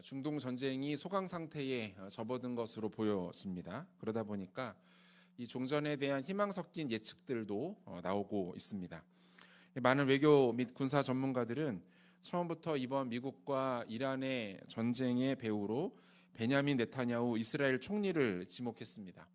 중동 전쟁이 소강 상태에 접어든 것으로 보여집니다. 그러다 보니까 이 종전에 대한 희망 섞인 예측들도 나오고 있습니다. 많은 외교 및 군사 전문가들은 처음부터 이번 미국과 이란의 전쟁의 배후로 베냐민 네타냐후 이스라엘 총리를 지목했습니다.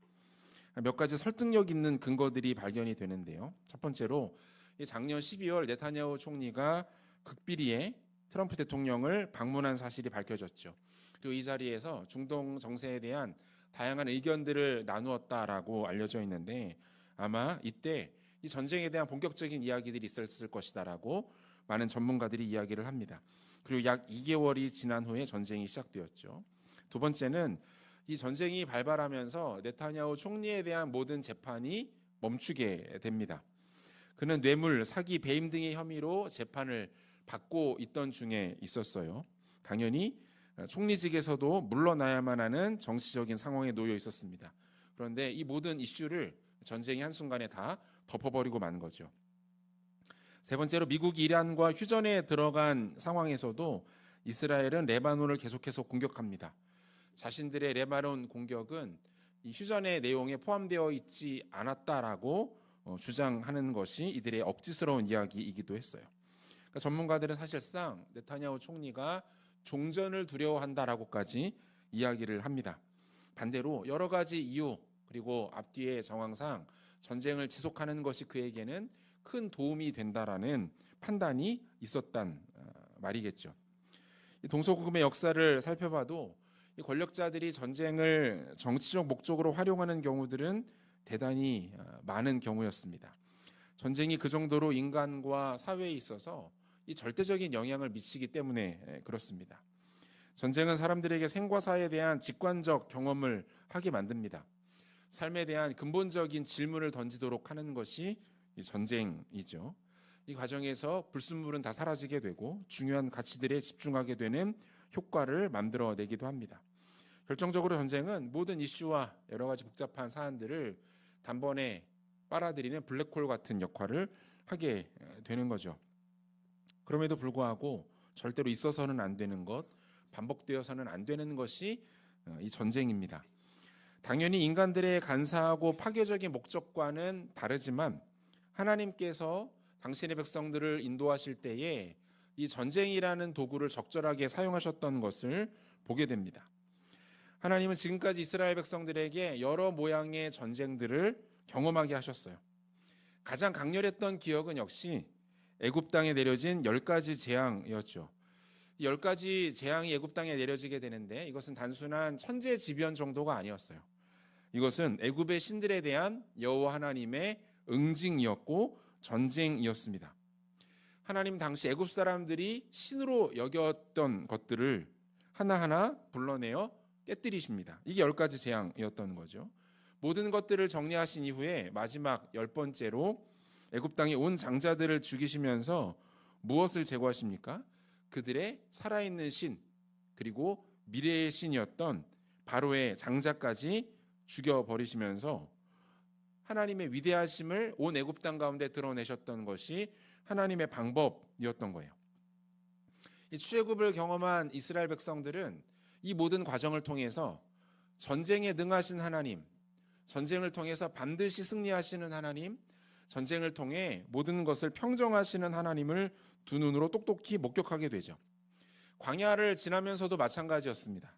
몇 가지 설득력 있는 근거들이 발견이 되는데요. 첫 번째로 작년 12월 네타냐후 총리가 극비리에 트럼프 대통령을 방문한 사실이 밝혀졌죠. 그리고 이 자리에서 중동 정세에 대한 다양한 의견들을 나누었다라고 알려져 있는데 아마 이때 이 전쟁에 대한 본격적인 이야기들이 있었을 것이다라고 많은 전문가들이 이야기를 합니다. 그리고 약 2개월이 지난 후에 전쟁이 시작되었죠. 두 번째는 이 전쟁이 발발하면서 네타냐후 총리에 대한 모든 재판이 멈추게 됩니다. 그는 뇌물, 사기, 배임 등의 혐의로 재판을 받고 있던 중에 있었어요. 당연히 총리직에서도 물러나야만 하는 정치적인 상황에 놓여 있었습니다. 그런데 이 모든 이슈를 전쟁이 한순간에 다 덮어버리고 만 거죠. 세 번째로 미국이 이란과 휴전에 들어간 상황에서도 이스라엘은 레바논을 계속해서 공격합니다. 자신들의 레바논 공격은 이 휴전의 내용에 포함되어 있지 않았다라고 주장하는 것이 이들의 억지스러운 이야기이기도 했어요. 그러니까 전문가들은 사실상 네타냐후 총리가 종전을 두려워한다라고까지 이야기를 합니다. 반대로 여러 가지 이유 그리고 앞뒤의 정황상 전쟁을 지속하는 것이 그에게는 큰 도움이 된다라는 판단이 있었단 말이겠죠. 동서고금의 역사를 살펴봐도 이 권력자들이 전쟁을 정치적 목적으로 활용하는 경우들은 대단히 많은 경우였습니다. 전쟁이 그 정도로 인간과 사회에 있어서 이 절대적인 영향을 미치기 때문에 그렇습니다. 전쟁은 사람들에게 생과 사에 대한 직관적 경험을 하게 만듭니다. 삶에 대한 근본적인 질문을 던지도록 하는 것이 이 전쟁이죠. 이 과정에서 불순물은 다 사라지게 되고 중요한 가치들에 집중하게 되는 효과를 만들어내기도 합니다. 결정적으로 전쟁은 모든 이슈와 여러 가지 복잡한 사안들을 단번에 빨아들이는 블랙홀 같은 역할을 하게 되는 거죠. 그럼에도 불구하고 절대로 있어서는 안 되는 것, 반복되어서는 안 되는 것이 이 전쟁입니다. 당연히 인간들의 간사하고 파괴적인 목적과는 다르지만 하나님께서 당신의 백성들을 인도하실 때에 이 전쟁이라는 도구를 적절하게 사용하셨던 것을 보게 됩니다. 하나님은 지금까지 이스라엘 백성들에게 여러 모양의 전쟁들을 경험하게 하셨어요. 가장 강렬했던 기억은 역시 애굽 땅에 내려진 10가지 재앙이었죠. 10가지 재앙이 애굽 땅에 내려지게 되는데 이것은 단순한 천재지변 정도가 아니었어요. 이것은 애굽의 신들에 대한 여호와 하나님의 응징이었고 전쟁이었습니다. 하나님 당시 애굽 사람들이 신으로 여겼던 것들을 하나하나 불러내어 깨뜨리십니다. 이게 10가지 재앙이었던 거죠. 모든 것들을 정리하신 이후에 마지막 10번째로 애굽 땅의 온 장자들을 죽이시면서 무엇을 제거하십니까? 그들의 살아있는 신 그리고 미래의 신이었던 바로의 장자까지 죽여버리시면서 하나님의 위대하심을 온 애굽 땅 가운데 드러내셨던 것이 하나님의 방법이었던 거예요. 이 출애굽을 경험한 이스라엘 백성들은 이 모든 과정을 통해서 전쟁에 능하신 하나님, 전쟁을 통해서 반드시 승리하시는 하나님, 전쟁을 통해 모든 것을 평정하시는 하나님을 두 눈으로 똑똑히 목격하게 되죠. 광야를 지나면서도 마찬가지였습니다.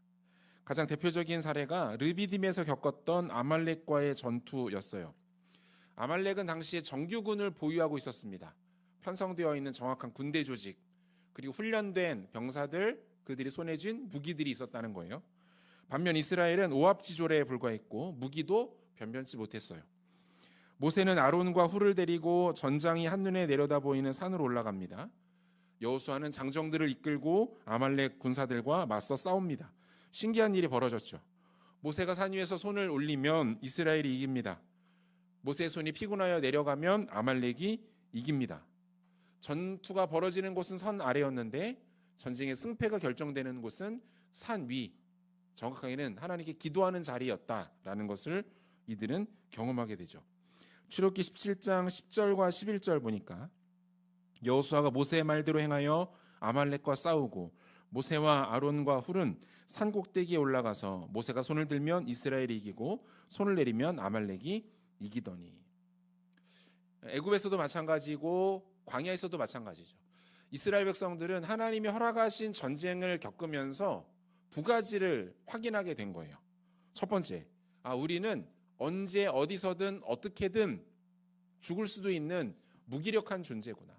가장 대표적인 사례가 르비딤에서 겪었던 아말렉과의 전투였어요. 아말렉은 당시에 정규군을 보유하고 있었습니다. 편성되어 있는 정확한 군대 조직, 그리고 훈련된 병사들, 그들이 손에 쥔 무기들이 있었다는 거예요. 반면 이스라엘은 오합지졸에 불과했고 무기도 변변치 못했어요. 모세는 아론과 훌을 데리고 전장이 한눈에 내려다 보이는 산으로 올라갑니다. 여호수아는 장정들을 이끌고 아말렉 군사들과 맞서 싸웁니다. 신기한 일이 벌어졌죠. 모세가 산 위에서 손을 올리면 이스라엘이 이깁니다. 모세의 손이 피곤하여 내려가면 아말렉이 이깁니다. 전투가 벌어지는 곳은 선 아래였는데 전쟁의 승패가 결정되는 곳은 산 위, 정확하게는 하나님께 기도하는 자리였다라는 것을 이들은 경험하게 되죠. 출애굽기 17장 10절과 11절 보니까 여호수아가 모세의 말대로 행하여 아말렉과 싸우고 모세와 아론과 훌은 산 꼭대기에 올라가서 모세가 손을 들면 이스라엘이 이기고 손을 내리면 아말렉이 이기더니. 애굽에서도 마찬가지고 광야에서도 마찬가지죠. 이스라엘 백성들은 하나님이 허락하신 전쟁을 겪으면서 두 가지를 확인하게 된 거예요. 첫 번째, 우리는 언제 어디서든 어떻게든 죽을 수도 있는 무기력한 존재구나.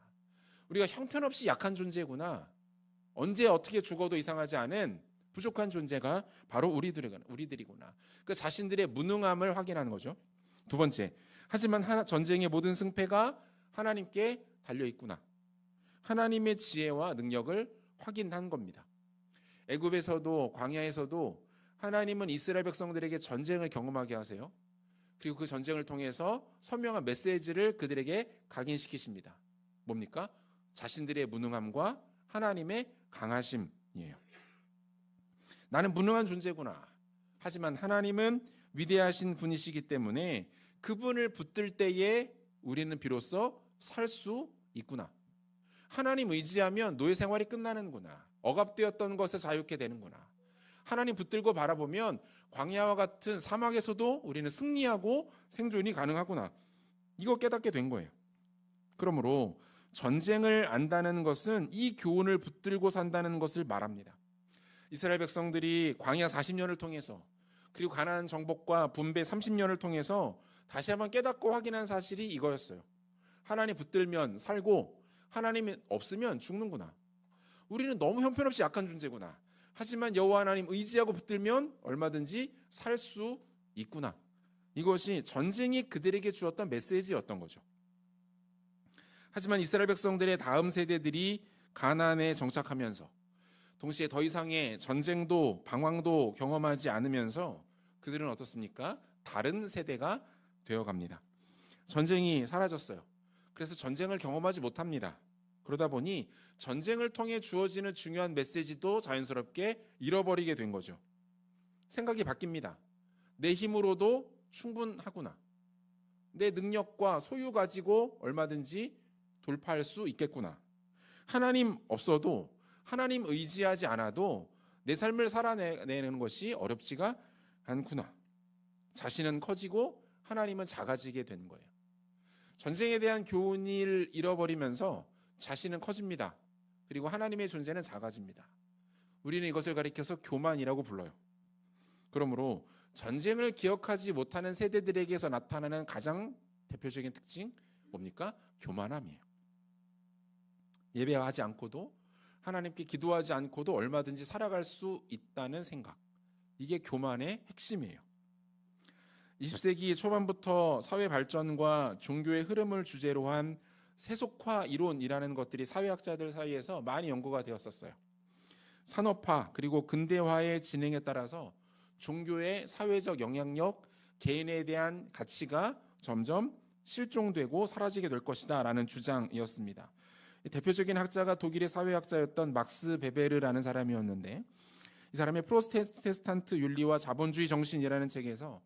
우리가 형편없이 약한 존재구나. 언제 어떻게 죽어도 이상하지 않은 부족한 존재가 바로 우리들이구나. 그 자신들의 무능함을 확인하는 거죠. 두 번째, 하지만 전쟁의 모든 승패가 하나님께 달려있구나. 하나님의 지혜와 능력을 확인한 겁니다. 애굽에서도 광야에서도 하나님은 이스라엘 백성들에게 전쟁을 경험하게 하세요. 그리고 그 전쟁을 통해서 선명한 메시지를 그들에게 각인시키십니다. 뭡니까? 자신들의 무능함과 하나님의 강하심이에요. 나는 무능한 존재구나. 하지만 하나님은 위대하신 분이시기 때문에 그분을 붙들 때에 우리는 비로소 살 수 있구나. 하나님 의지하면 노예 생활이 끝나는구나. 억압되었던 것에 자유케 되는구나. 하나님 붙들고 바라보면 광야와 같은 사막에서도 우리는 승리하고 생존이 가능하구나. 이거 깨닫게 된 거예요. 그러므로 전쟁을 안다는 것은 이 교훈을 붙들고 산다는 것을 말합니다. 이스라엘 백성들이 광야 40년을 통해서 그리고 가나안 정복과 분배 30년을 통해서 다시 한번 깨닫고 확인한 사실이 이거였어요. 하나님 붙들면 살고 하나님이 없으면 죽는구나. 우리는 너무 형편없이 약한 존재구나. 하지만 여호와 하나님 의지하고 붙들면 얼마든지 살 수 있구나. 이것이 전쟁이 그들에게 주었던 메시지였던 거죠. 하지만 이스라엘 백성들의 다음 세대들이 가나안에 정착하면서 동시에 더 이상의 전쟁도 방황도 경험하지 않으면서 그들은 어떻습니까? 다른 세대가 되어갑니다. 전쟁이 사라졌어요. 그래서 전쟁을 경험하지 못합니다. 그러다 보니 전쟁을 통해 주어지는 중요한 메시지도 자연스럽게 잃어버리게 된 거죠. 생각이 바뀝니다. 내 힘으로도 충분하구나. 내 능력과 소유 가지고 얼마든지 돌파할 수 있겠구나. 하나님 없어도 하나님 의지하지 않아도 내 삶을 살아내는 것이 어렵지가 않구나. 자신은 커지고 하나님은 작아지게 되는 거예요. 전쟁에 대한 교훈을 잃어버리면서 자신은 커집니다. 그리고 하나님의 존재는 작아집니다. 우리는 이것을 가리켜서 교만이라고 불러요. 그러므로 전쟁을 기억하지 못하는 세대들에게서 나타나는 가장 대표적인 특징 뭡니까? 교만함이에요. 예배하지 않고도 하나님께 기도하지 않고도 얼마든지 살아갈 수 있다는 생각. 이게 교만의 핵심이에요. 20세기 초반부터 사회 발전과 종교의 흐름을 주제로 한 세속화 이론이라는 것들이 사회학자들 사이에서 많이 연구가 되었었어요. 산업화 그리고 근대화의 진행에 따라서 종교의 사회적 영향력, 개인에 대한 가치가 점점 실종되고 사라지게 될 것이다 라는 주장이었습니다. 대표적인 학자가 독일의 사회학자였던 막스 베베르라는 사람이었는데 이 사람의 프로테스탄트 윤리와 자본주의 정신이라는 책에서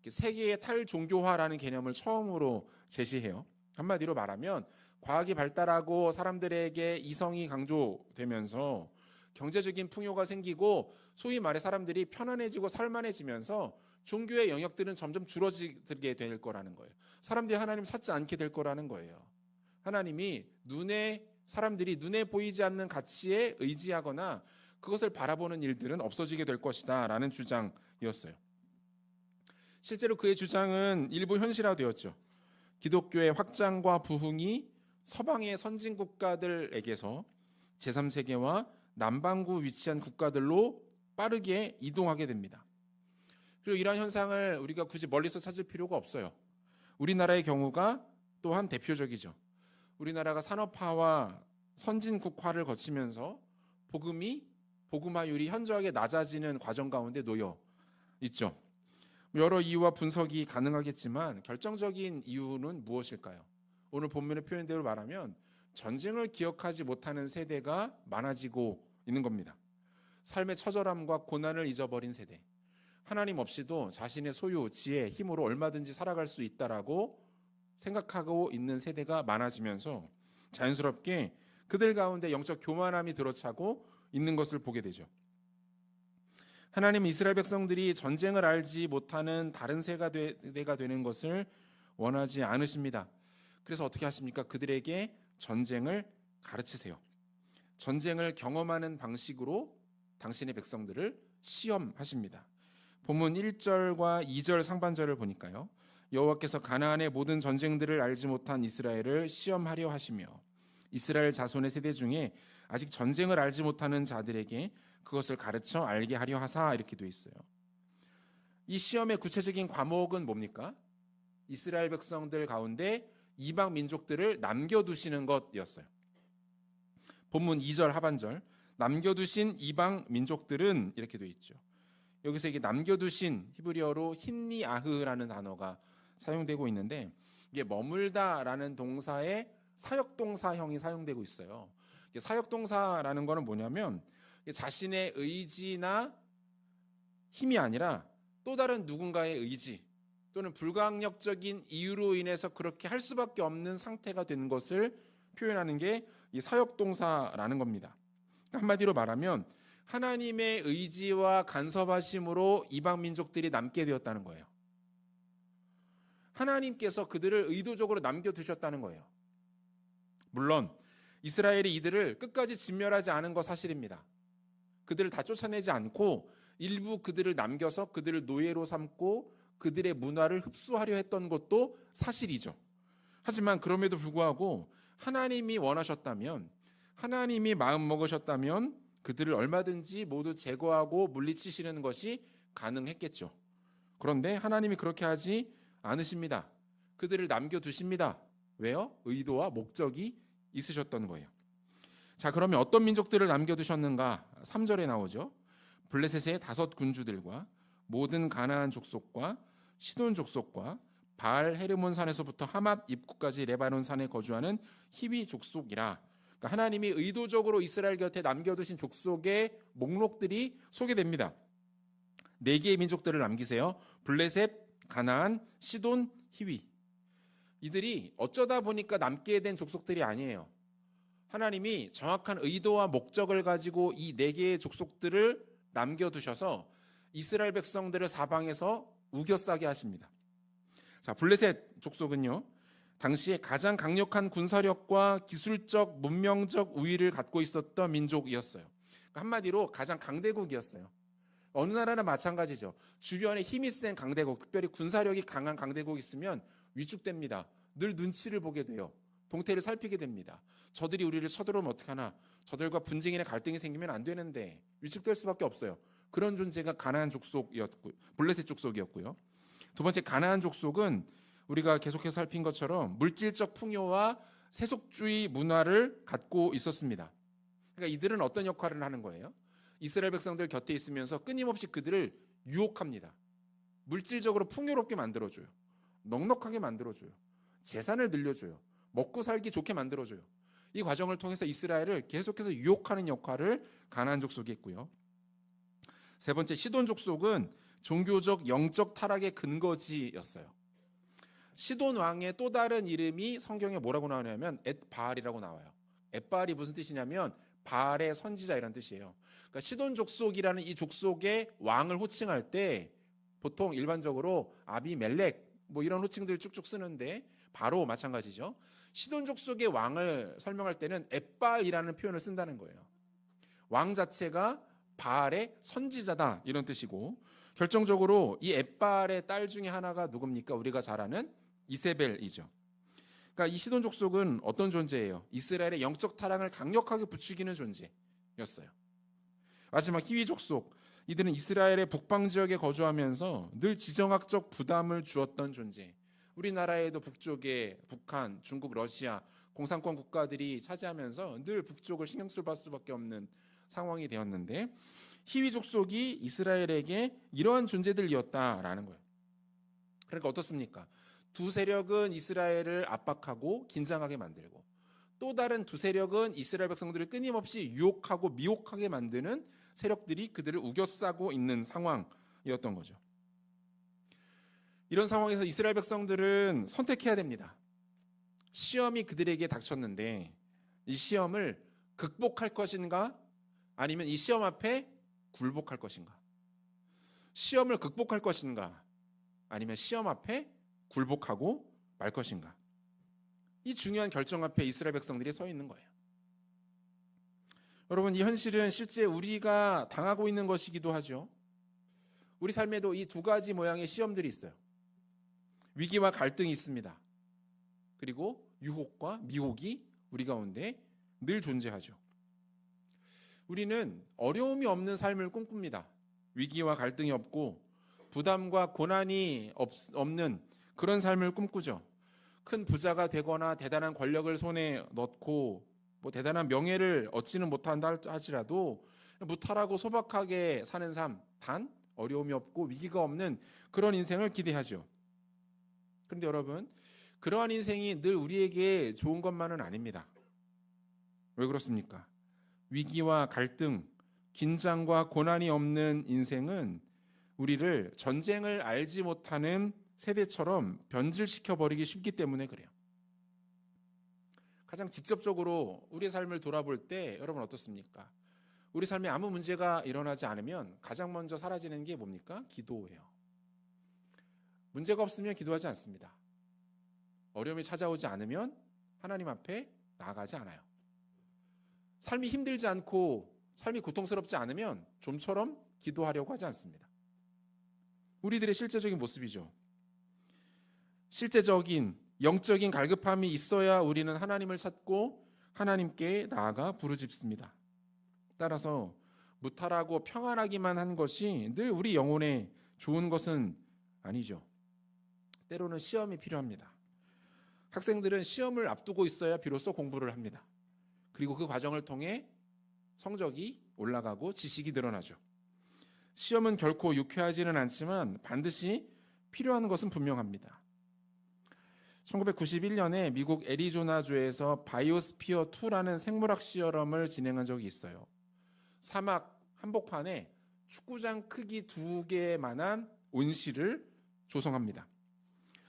세계의 탈종교화라는 개념을 처음으로 제시해요. 한마디로 말하면 과학이 발달하고 사람들에게 이성이 강조되면서 경제적인 풍요가 생기고 소위 말해 사람들이 편안해지고 살만해지면서 종교의 영역들은 점점 줄어들게 될 거라는 거예요. 사람들이 하나님 찾지 않게 될 거라는 거예요. 하나님이 사람들이 눈에 보이지 않는 가치에 의지하거나 그것을 바라보는 일들은 없어지게 될 것이다 라는 주장이었어요. 실제로 그의 주장은 일부 현실화되었죠. 기독교의 확장과 부흥이 서방의 선진 국가들에게서 제3세계와 남반구 위치한 국가들로 빠르게 이동하게 됩니다. 그리고 이러한 현상을 우리가 굳이 멀리서 찾을 필요가 없어요. 우리나라의 경우가 또한 대표적이죠. 우리나라가 산업화와 선진국화를 거치면서 복음화율이 현저하게 낮아지는 과정 가운데 놓여 있죠. 여러 이유와 분석이 가능하겠지만 결정적인 이유는 무엇일까요? 오늘 본문의 표현대로 말하면 전쟁을 기억하지 못하는 세대가 많아지고 있는 겁니다. 삶의 처절함과 고난을 잊어버린 세대. 하나님 없이도 자신의 소유, 지혜, 힘으로 얼마든지 살아갈 수 있다라고 생각하고 있는 세대가 많아지면서 자연스럽게 그들 가운데 영적 교만함이 들어차고 있는 것을 보게 되죠. 하나님은 이스라엘 백성들이 전쟁을 알지 못하는 다른 세대가 되는 것을 원하지 않으십니다. 그래서 어떻게 하십니까? 그들에게 전쟁을 가르치세요. 전쟁을 경험하는 방식으로 당신의 백성들을 시험하십니다. 본문 1절과 2절 상반절을 보니까요. 여호와께서 가나안의 모든 전쟁들을 알지 못한 이스라엘을 시험하려 하시며 이스라엘 자손의 세대 중에 아직 전쟁을 알지 못하는 자들에게 그것을 가르쳐 알게 하려 하사, 이렇게 돼 있어요. 이 시험의 구체적인 과목은 뭡니까? 이스라엘 백성들 가운데 이방 민족들을 남겨두시는 것이었어요. 본문 2절 하반절, 남겨두신 이방 민족들은, 이렇게 돼 있죠. 여기서 이게 남겨두신 히브리어로 힌니아흐라는 단어가 사용되고 있는데, 이게 머물다라는 동사의 사역동사형이 사용되고 있어요. 사역동사라는 거는 뭐냐면 자신의 의지나 힘이 아니라 또 다른 누군가의 의지 또는 불가항력적인 이유로 인해서 그렇게 할 수밖에 없는 상태가 된 것을 표현하는 게 이 사역동사라는 겁니다. 한마디로 말하면 하나님의 의지와 간섭하심으로 이방 민족들이 남게 되었다는 거예요. 하나님께서 그들을 의도적으로 남겨두셨다는 거예요. 물론 이스라엘이 이들을 끝까지 진멸하지 않은 거 사실입니다. 그들을 다 쫓아내지 않고 일부 그들을 남겨서 그들을 노예로 삼고 그들의 문화를 흡수하려 했던 것도 사실이죠. 하지만 그럼에도 불구하고 하나님이 원하셨다면, 하나님이 마음 먹으셨다면 그들을 얼마든지 모두 제거하고 물리치시는 것이 가능했겠죠. 그런데 하나님이 그렇게 하지 않으십니다. 그들을 남겨두십니다. 왜요? 의도와 목적이 있으셨던 거예요. 자, 그러면 어떤 민족들을 남겨두셨는가? 3절에 나오죠. 블레셋의 5 군주들과 모든 가나안 족속과 시돈 족속과 바알 헤르몬 산에서부터 하맛 입구까지 레바논 산에 거주하는 히위 족속이라. 그러니까 하나님이 의도적으로 이스라엘 곁에 남겨두신 족속의 목록들이 소개됩니다. 4개의 민족들을 남기세요. 블레셋, 가나안, 시돈, 히위. 이들이 어쩌다 보니까 남게 된 족속들이 아니에요. 하나님이 정확한 의도와 목적을 가지고 이 4개의 족속들을 남겨두셔서 이스라엘 백성들을 사방에서 우겨싸게 하십니다. 자, 블레셋 족속은요, 당시에 가장 강력한 군사력과 기술적, 문명적 우위를 갖고 있었던 민족이었어요. 그러니까 한마디로 가장 강대국이었어요. 어느 나라나 마찬가지죠. 주변에 힘이 센 강대국, 특별히 군사력이 강한 강대국이 있으면 위축됩니다. 늘 눈치를 보게 돼요. 동태를 살피게 됩니다. 저들이 우리를 쳐들어오면 어떡하나, 저들과 분쟁이나 갈등이 생기면 안 되는데 위축될 수밖에 없어요. 그런 존재가 가나안 족속이었고, 블레셋 족속이었고요. 두 번째, 가나안 족속은 우리가 계속해서 살핀 것처럼 물질적 풍요와 세속주의 문화를 갖고 있었습니다. 그러니까 이들은 어떤 역할을 하는 거예요? 이스라엘 백성들 곁에 있으면서 끊임없이 그들을 유혹합니다. 물질적으로 풍요롭게 만들어줘요. 넉넉하게 만들어줘요. 재산을 늘려줘요. 먹고 살기 좋게 만들어줘요. 이 과정을 통해서 이스라엘을 계속해서 유혹하는 역할을 가나안 족속이 했고요. 세 번째, 시돈 족속은 종교적 영적 타락의 근거지였어요. 시돈 왕의 또 다른 이름이 성경에 뭐라고 나오냐면 엣바알이라고 나와요. 엣바알이 무슨 뜻이냐면 바알의 선지자, 이런 뜻이에요. 그러니까 시돈 족속이라는 이 족속의 왕을 호칭할 때 보통 일반적으로 아비멜렉 뭐 이런 호칭들 쭉쭉 쓰는데 바로 마찬가지죠. 시돈 족속의 왕을 설명할 때는 엣바알이라는 표현을 쓴다는 거예요. 왕 자체가 바알의 선지자다, 이런 뜻이고, 결정적으로 이 엣바알의 딸 중에 하나가 누굽니까? 우리가 잘 아는 이세벨이죠. 그러니까 이 시돈 족속은 어떤 존재예요? 이스라엘의 영적 타락을 강력하게 부추기는 존재였어요. 마지막 히위 족속, 이들은 이스라엘의 북방 지역에 거주하면서 늘 지정학적 부담을 주었던 존재. 우리나라에도 북쪽에 북한, 중국, 러시아 공산권 국가들이 차지하면서 늘 북쪽을 신경 쓸 수밖에 없는 상황이 되었는데, 히위 족속이 이스라엘에게 이러한 존재들이었다라는 거예요. 그러니까 어떻습니까? 두 세력은 이스라엘을 압박하고 긴장하게 만들고, 또 다른 두 세력은 이스라엘 백성들을 끊임없이 유혹하고 미혹하게 만드는 세력들이 그들을 우겨싸고 있는 상황이었던 거죠. 이런 상황에서 이스라엘 백성들은 선택해야 됩니다. 시험이 그들에게 닥쳤는데 이 시험을 극복할 것인가? 아니면 이 시험 앞에 굴복할 것인가? 시험을 극복할 것인가? 아니면 시험 앞에 굴복하고 말 것인가? 이 중요한 결정 앞에 이스라엘 백성들이 서 있는 거예요. 여러분, 이 현실은 실제 우리가 당하고 있는 것이기도 하죠. 우리 삶에도 이 두 가지 모양의 시험들이 있어요. 위기와 갈등이 있습니다. 그리고 유혹과 미혹이 우리 가운데 늘 존재하죠. 우리는 어려움이 없는 삶을 꿈꿉니다. 위기와 갈등이 없고 부담과 고난이 없는 그런 삶을 꿈꾸죠. 큰 부자가 되거나 대단한 권력을 손에 넣고 대단한 명예를 얻지는 못한다 할지라도 무탈하고 소박하게 사는 삶, 단 어려움이 없고 위기가 없는 그런 인생을 기대하죠. 그런데 여러분, 그러한 인생이 늘 우리에게 좋은 것만은 아닙니다. 왜 그렇습니까? 위기와 갈등, 긴장과 고난이 없는 인생은 우리를 전쟁을 알지 못하는 세대처럼 변질시켜 버리기 쉽기 때문에 그래요. 가장 직접적으로 우리의 삶을 돌아볼 때 여러분 어떻습니까? 우리 삶에 아무 문제가 일어나지 않으면 가장 먼저 사라지는 게 뭡니까? 기도예요. 문제가 없으면 기도하지 않습니다. 어려움이 찾아오지 않으면 하나님 앞에 나아가지 않아요. 삶이 힘들지 않고 삶이 고통스럽지 않으면 좀처럼 기도하려고 하지 않습니다. 우리들의 실제적인 모습이죠. 실제적인 영적인 갈급함이 있어야 우리는 하나님을 찾고 하나님께 나아가 부르짖습니다. 따라서 무탈하고 평안하기만 한 것이 늘 우리 영혼에 좋은 것은 아니죠. 때로는 시험이 필요합니다. 학생들은 시험을 앞두고 있어야 비로소 공부를 합니다. 그리고 그 과정을 통해 성적이 올라가고 지식이 늘어나죠. 시험은 결코 유쾌하지는 않지만 반드시 필요한 것은 분명합니다. 1991년에 미국 애리조나주에서 바이오스피어 2라는 생물학 실험을 진행한 적이 있어요. 사막 한복판에 축구장 크기 2개만한 온실을 조성합니다.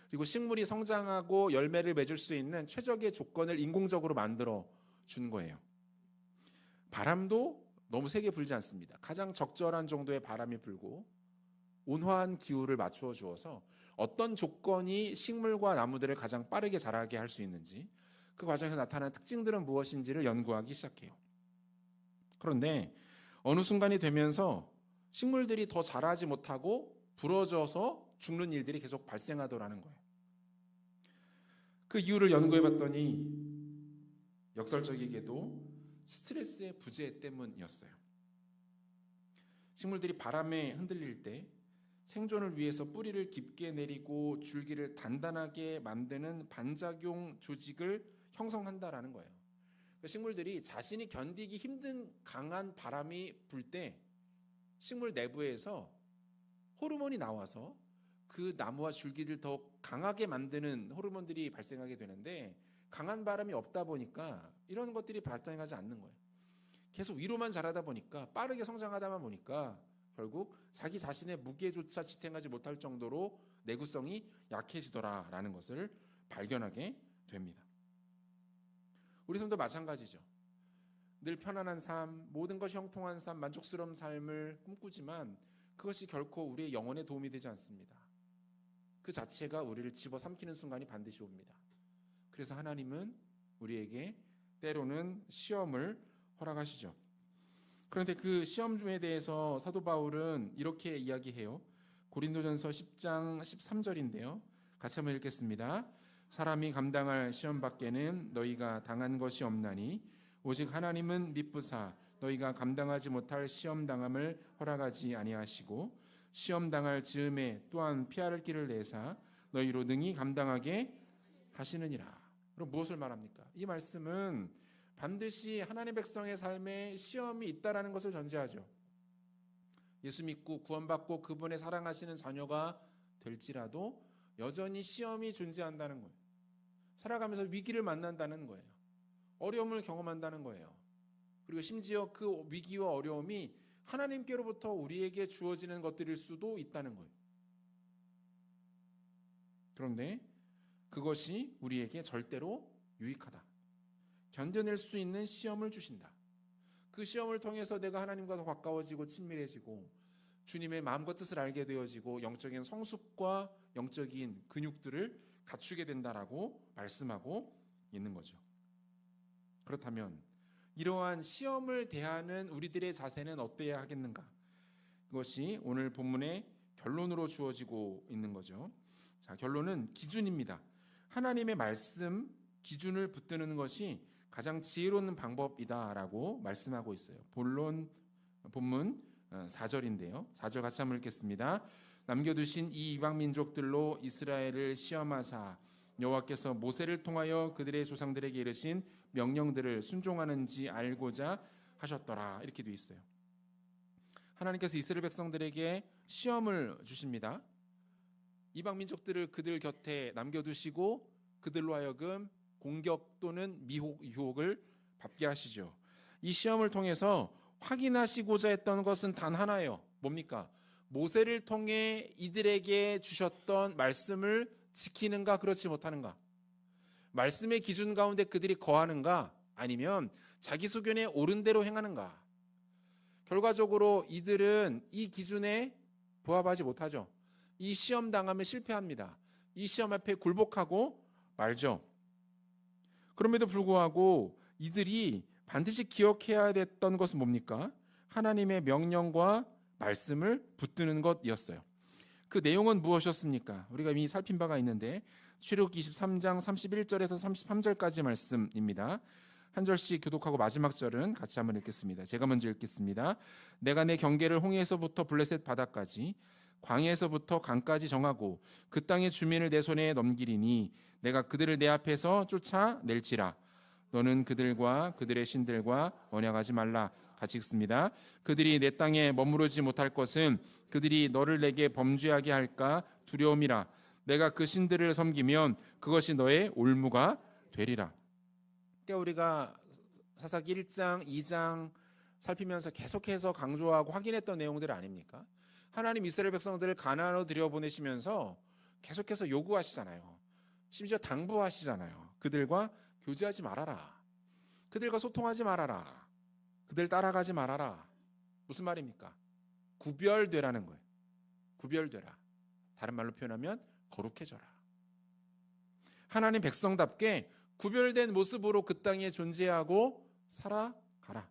그리고 식물이 성장하고 열매를 맺을 수 있는 최적의 조건을 인공적으로 만들어 준 거예요. 바람도 너무 세게 불지 않습니다. 가장 적절한 정도의 바람이 불고 온화한 기후를 맞추어 주어서 어떤 조건이 식물과 나무들을 가장 빠르게 자라게 할 수 있는지, 그 과정에서 나타나는 특징들은 무엇인지를 연구하기 시작해요. 그런데 어느 순간이 되면서 식물들이 더 자라지 못하고 부러져서 죽는 일들이 계속 발생하더라는 거예요. 그 이유를 연구해 봤더니 역설적이게도 스트레스의 부재 때문이었어요. 식물들이 바람에 흔들릴 때 생존을 위해서 뿌리를 깊게 내리고 줄기를 단단하게 만드는 반작용 조직을 형성한다라는 거예요. 식물들이 자신이 견디기 힘든 강한 바람이 불 때 식물 내부에서 호르몬이 나와서 그 나무와 줄기를 더 강하게 만드는 호르몬들이 발생하게 되는데, 강한 바람이 없다 보니까 이런 것들이 발생하지 않는 거예요. 계속 위로만 자라다 보니까, 빠르게 성장하다 보니까 결국 자기 자신의 무게조차 지탱하지 못할 정도로 내구성이 약해지더라라는 것을 발견하게 됩니다. 우리 삶도 마찬가지죠. 늘 편안한 삶, 모든 것이 형통한 삶, 만족스러운 삶을 꿈꾸지만 그것이 결코 우리의 영혼에 도움이 되지 않습니다. 그 자체가 우리를 집어삼키는 순간이 반드시 옵니다. 그래서 하나님은 우리에게 때로는 시험을 허락하시죠. 그런데 그 시험에 대해서 사도 바울은 이렇게 이야기해요. 고린도전서 10장 13절인데요. 같이 한번 읽겠습니다. 사람이 감당할 시험 밖에는 너희가 당한 것이 없나니 오직 하나님은 미쁘사 너희가 감당하지 못할 시험 당함을 허락하지 아니하시고 시험 당할 즈음에 또한 피할 길을 내사 너희로 능히 감당하게 하시느니라. 그럼 무엇을 말합니까? 이 말씀은 반드시 하나님의 백성의 삶에 시험이 있다라는 것을 전제하죠. 예수 믿고 구원받고 그분의 사랑하시는 자녀가 될지라도 여전히 시험이 존재한다는 거예요. 살아가면서 위기를 만난다는 거예요. 어려움을 경험한다는 거예요. 그리고 심지어 그 위기와 어려움이 하나님께로부터 우리에게 주어지는 것들일 수도 있다는 거예요. 그런데 그것이 우리에게 절대로 유익하다. 견뎌낼 수 있는 시험을 주신다. 그 시험을 통해서 내가 하나님과 더 가까워지고 친밀해지고 주님의 마음과 뜻을 알게 되어지고 영적인 성숙과 영적인 근육들을 갖추게 된다라고 말씀하고 있는 거죠. 그렇다면 이러한 시험을 대하는 우리들의 자세는 어때야 하겠는가? 그것이 오늘 본문의 결론으로 주어지고 있는 거죠. 자, 결론은 기준입니다. 하나님의 말씀 기준을 붙드는 것이 가장 지혜로운 방법이다라고 말씀하고 있어요. 본문 4절인데요. 4절 같이 한번 읽겠습니다. 남겨두신 이 이방 민족들로 이스라엘을 시험하사 여호와께서 모세를 통하여 그들의 조상들에게 이르신 명령들을 순종하는지 알고자 하셨더라. 이렇게 되어 있어요. 하나님께서 이스라엘 백성들에게 시험을 주십니다. 이방 민족들을 그들 곁에 남겨두시고 그들로 하여금 공격 또는 유혹을 받게 하시죠. 이 시험을 통해서 확인하시고자 했던 것은 단 하나예요. 뭡니까? 모세를 통해 이들에게 주셨던 말씀을 지키는가 그렇지 못하는가? 말씀의 기준 가운데 그들이 거하는가? 아니면 자기 소견에 옳은 대로 행하는가? 결과적으로 이들은 이 기준에 부합하지 못하죠. 이 시험 당하면 실패합니다. 이 시험 앞에 굴복하고 말죠. 그럼에도 불구하고 이들이 반드시 기억해야 됐던 것은 뭡니까? 하나님의 명령과 말씀을 붙드는 것이었어요. 그 내용은 무엇이었습니까? 우리가 이미 살핀 바가 있는데 출애굽기 23장 31절에서 33절까지 말씀입니다. 한 절씩 교독하고 마지막 절은 같이 한번 읽겠습니다. 제가 먼저 읽겠습니다. 내가 내 경계를 홍해에서부터 블레셋 바다까지 광야에서부터 강까지 정하고 그 땅의 주민을 내 손에 넘기리니 내가 그들을 내 앞에서 쫓아낼지라. 너는 그들과 그들의 신들과 언약하지 말라. 같이 읽습니다. 그들이 내 땅에 머무르지 못할 것은 그들이 너를 내게 범죄하게 할까 두려움이라. 내가 그 신들을 섬기면 그것이 너의 올무가 되리라. 그러니까 우리가 사사기 1장, 2장 살피면서 계속해서 강조하고 확인했던 내용들 아닙니까? 하나님 이스라엘 백성들을 가나안으로 들여보내시면서 계속해서 요구하시잖아요. 심지어 당부하시잖아요. 그들과 교제하지 말아라. 그들과 소통하지 말아라. 그들 따라가지 말아라. 무슨 말입니까? 구별되라는 거예요. 구별되라. 다른 말로 표현하면 거룩해져라. 하나님 백성답게 구별된 모습으로 그 땅에 존재하고 살아가라.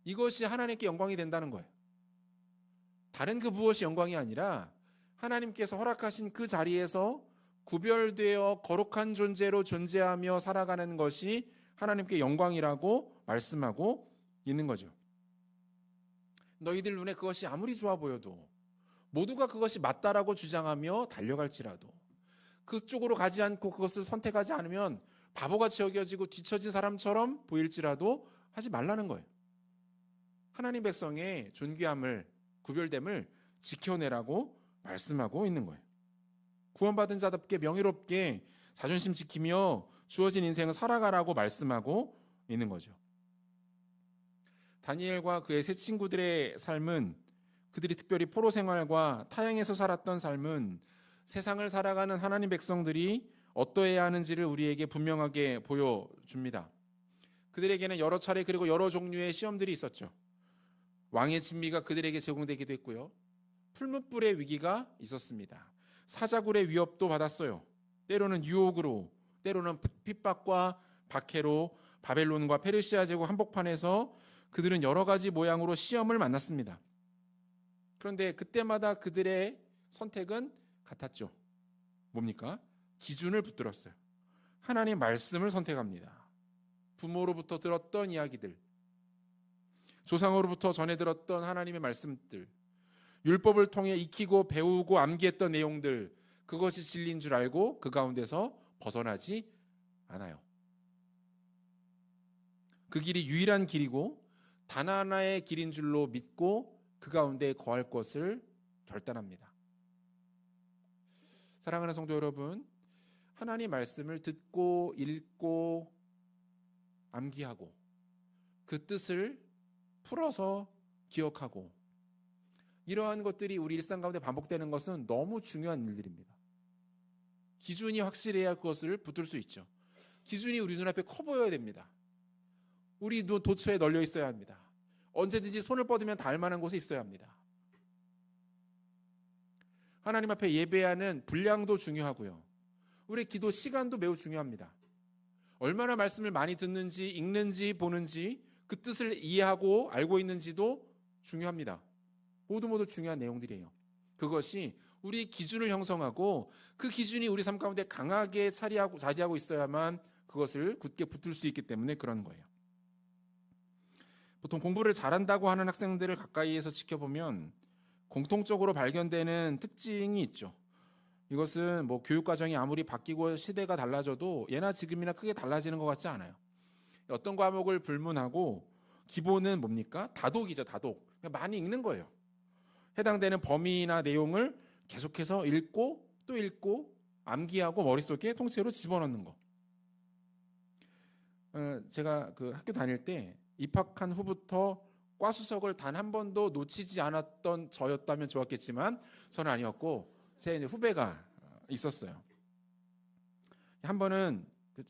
이것이 하나님께 영광이 된다는 거예요. 다른 그 무엇이 영광이 아니라 하나님께서 허락하신 그 자리에서 구별되어 거룩한 존재로 존재하며 살아가는 것이 하나님께 영광이라고 말씀하고 있는 거죠. 너희들 눈에 그것이 아무리 좋아 보여도 모두가 그것이 맞다라고 주장하며 달려갈지라도 그쪽으로 가지 않고 그것을 선택하지 않으면 바보같이 여겨지고 뒤처진 사람처럼 보일지라도 하지 말라는 거예요. 하나님 백성의 존귀함을 구별됨을 지켜내라고 말씀하고 있는 거예요. 구원받은 자답게 명예롭게 자존심 지키며 주어진 인생을 살아가라고 말씀하고 있는 거죠. 다니엘과 그의 세 친구들의 삶은, 그들이 특별히 포로 생활과 타향에서 살았던 삶은 세상을 살아가는 하나님 백성들이 어떠해야 하는지를 우리에게 분명하게 보여줍니다. 그들에게는 여러 차례 그리고 여러 종류의 시험들이 있었죠. 왕의 진미가 그들에게 제공되기도 했고요. 풀무불의 위기가 있었습니다. 사자굴의 위협도 받았어요. 때로는 유혹으로, 때로는 핍박과 박해로 바벨론과 페르시아 제국 한복판에서 그들은 여러 가지 모양으로 시험을 만났습니다. 그런데 그때마다 그들의 선택은 같았죠. 뭡니까? 기준을 붙들었어요. 하나님의 말씀을 선택합니다. 부모로부터 들었던 이야기들, 조상으로부터 전해 들었던 하나님의 말씀들, 율법을 통해 익히고 배우고 암기했던 내용들, 그것이 진리인 줄 알고 그 가운데서 벗어나지 않아요. 그 길이 유일한 길이고 단 하나의 길인 줄로 믿고 그 가운데 거할 것을 결단합니다. 사랑하는 성도 여러분, 하나님 말씀을 듣고 읽고 암기하고 그 뜻을 풀어서 기억하고 이러한 것들이 우리 일상 가운데 반복되는 것은 너무 중요한 일들입니다. 기준이 확실해야 그것을 붙들 수 있죠. 기준이 우리 눈앞에 커 보여야 됩니다. 우리 도처에 널려 있어야 합니다. 언제든지 손을 뻗으면 닿을 만한 곳에 있어야 합니다. 하나님 앞에 예배하는 분량도 중요하고요. 우리 기도 시간도 매우 중요합니다. 얼마나 말씀을 많이 듣는지, 읽는지, 보는지, 그 뜻을 이해하고 알고 있는지도 중요합니다. 모두 중요한 내용들이에요. 그것이 우리 기준을 형성하고 그 기준이 우리 삶 가운데 강하게 자리하고 있어야만 그것을 굳게 붙들 수 있기 때문에 그런 거예요. 보통 공부를 잘한다고 하는 학생들을 가까이에서 지켜보면 공통적으로 발견되는 특징이 있죠. 이것은 뭐 교육 과정이 아무리 바뀌고 시대가 달라져도 예나 지금이나 크게 달라지는 것 같지 않아요. 어떤 과목을 불문하고 기본은 뭡니까? 다독이죠, 다독. 많이 읽는 거예요. 해당되는 범위나 내용을 계속해서 읽고 또 읽고 암기하고 머릿속에 통째로 집어넣는 거. 제가 그 학교 다닐 때 입학한 후부터 과수석을 단 한 번도 놓치지 않았던 저였다면 좋았겠지만 저는 아니었고 제 이제 후배가 있었어요. 한 번은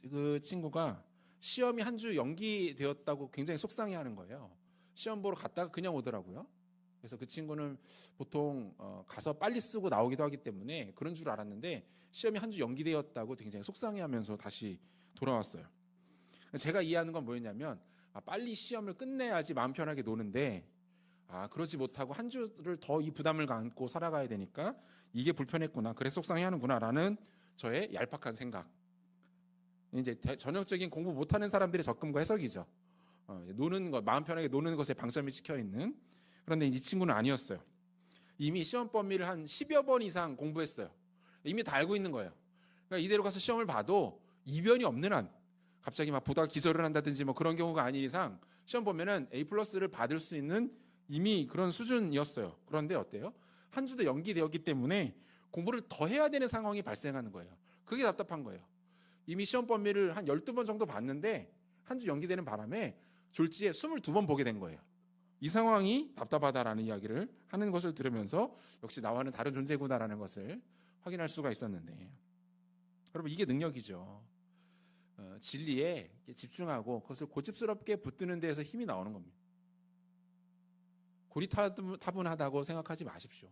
그 친구가 시험이 한 주 연기되었다고 굉장히 속상해하는 거예요. 시험 보러 갔다가 그냥 오더라고요. 그래서 그 친구는 보통 가서 빨리 쓰고 나오기도 하기 때문에 그런 줄 알았는데 시험이 한 주 연기되었다고 굉장히 속상해하면서 다시 돌아왔어요. 제가 이해하는 건 뭐였냐면 빨리 시험을 끝내야지 마음 편하게 노는데 그러지 못하고 한 주를 더 이 부담을 안고 살아가야 되니까 이게 불편했구나, 그래서 속상해하는구나라는 저의 얄팍한 생각. 이제 전형적인 공부 못하는 사람들의 접근과 해석이죠. 노는 것, 마음 편하게 노는 것에 방점이 찍혀 있는. 그런데 이 친구는 아니었어요. 이미 시험 범위를 한 10여 번 이상 공부했어요. 이미 다 알고 있는 거예요. 그러니까 이대로 가서 시험을 봐도 이변이 없는 한, 갑자기 막 보다가 기절을 한다든지 뭐 그런 경우가 아닌 이상 시험 보면은 A+를 받을 수 있는 이미 그런 수준이었어요. 그런데 어때요? 한 주도 연기되었기 때문에 공부를 더 해야 되는 상황이 발생하는 거예요. 그게 답답한 거예요. 이미 시험 범위를 한 12번 정도 봤는데 한 주 연기되는 바람에 졸지에 22번 보게 된 거예요. 이 상황이 답답하다라는 이야기를 하는 것을 들으면서 역시 나와는 다른 존재구나라는 것을 확인할 수가 있었는데, 여러분 이게 능력이죠. 진리에 집중하고 그것을 고집스럽게 붙드는 데에서 힘이 나오는 겁니다. 고리타분하다고 생각하지 마십시오.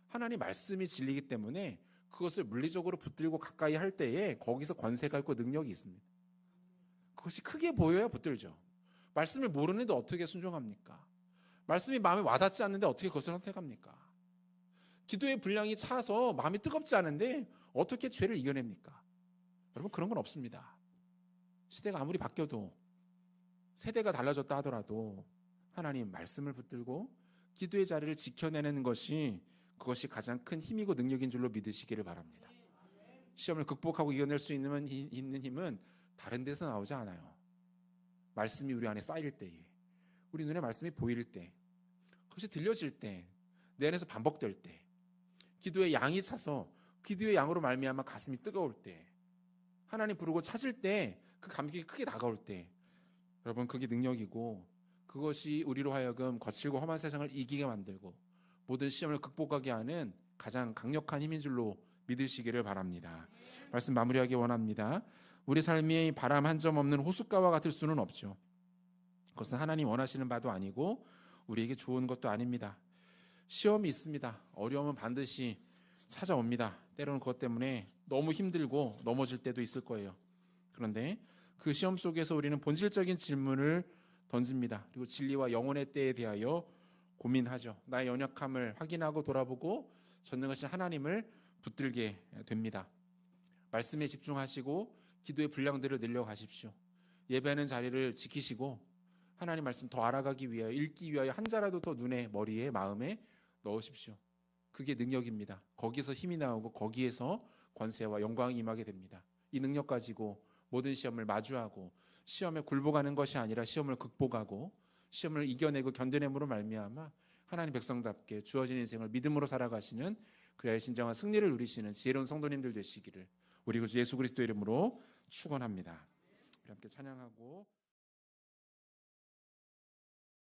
하나님 말씀이 진리이기 때문에 그것을 물리적으로 붙들고 가까이 할 때에 거기서 권세가 있고 능력이 있습니다. 그것이 크게 보여야 붙들죠. 말씀을 모르는데 어떻게 순종합니까? 말씀이 마음에 와닿지 않는데 어떻게 그것을 선택합니까? 기도의 분량이 차서 마음이 뜨겁지 않은데 어떻게 죄를 이겨냅니까? 여러분 그런 건 없습니다. 시대가 아무리 바뀌어도, 세대가 달라졌다 하더라도 하나님 말씀을 붙들고 기도의 자리를 지켜내는 것이, 그것이 가장 큰 힘이고 능력인 줄로 믿으시기를 바랍니다. 시험을 극복하고 이겨낼 수 있는 힘은 다른 데서 나오지 않아요. 말씀이 우리 안에 쌓일 때에, 우리 눈에 말씀이 보일 때, 그것이 들려질 때, 내 안에서 반복될 때, 기도의 양이 차서 기도의 양으로 말미암아 가슴이 뜨거울 때, 하나님 부르고 찾을 때, 그 감격이 크게 다가올 때, 여러분 그게 능력이고, 그것이 우리로 하여금 거칠고 험한 세상을 이기게 만들고 모든 시험을 극복하게 하는 가장 강력한 힘인 줄로 믿으시기를 바랍니다. 말씀 마무리하기 원합니다. 우리 삶이 바람 한 점 없는 호숫가와 같을 수는 없죠. 그것은 하나님 원하시는 바도 아니고 우리에게 좋은 것도 아닙니다. 시험이 있습니다. 어려움은 반드시 찾아옵니다. 때로는 그것 때문에 너무 힘들고 넘어질 때도 있을 거예요. 그런데 그 시험 속에서 우리는 본질적인 질문을 던집니다. 그리고 진리와 영혼의 때에 대하여 고민하죠. 나의 연약함을 확인하고 돌아보고 전능하신 하나님을 붙들게 됩니다. 말씀에 집중하시고 기도의 분량들을 늘려가십시오. 예배하는 자리를 지키시고 하나님 말씀 더 알아가기 위하여, 읽기 위하여 한 자라도 더 눈에, 머리에, 마음에 넣으십시오. 그게 능력입니다. 거기서 힘이 나오고 거기에서 권세와 영광이 임하게 됩니다. 이 능력 가지고 모든 시험을 마주하고 시험에 굴복하는 것이 아니라 시험을 극복하고 시험을 이겨내고 견뎌냄으로 말미암아 하나님 백성답게 주어진 인생을 믿음으로 살아가시는, 그래야 진정한 승리를 누리시는 지혜로운 성도님들 되시기를 우리 구 예수 그리스도 이름으로 축원합니다. 함께 찬양하고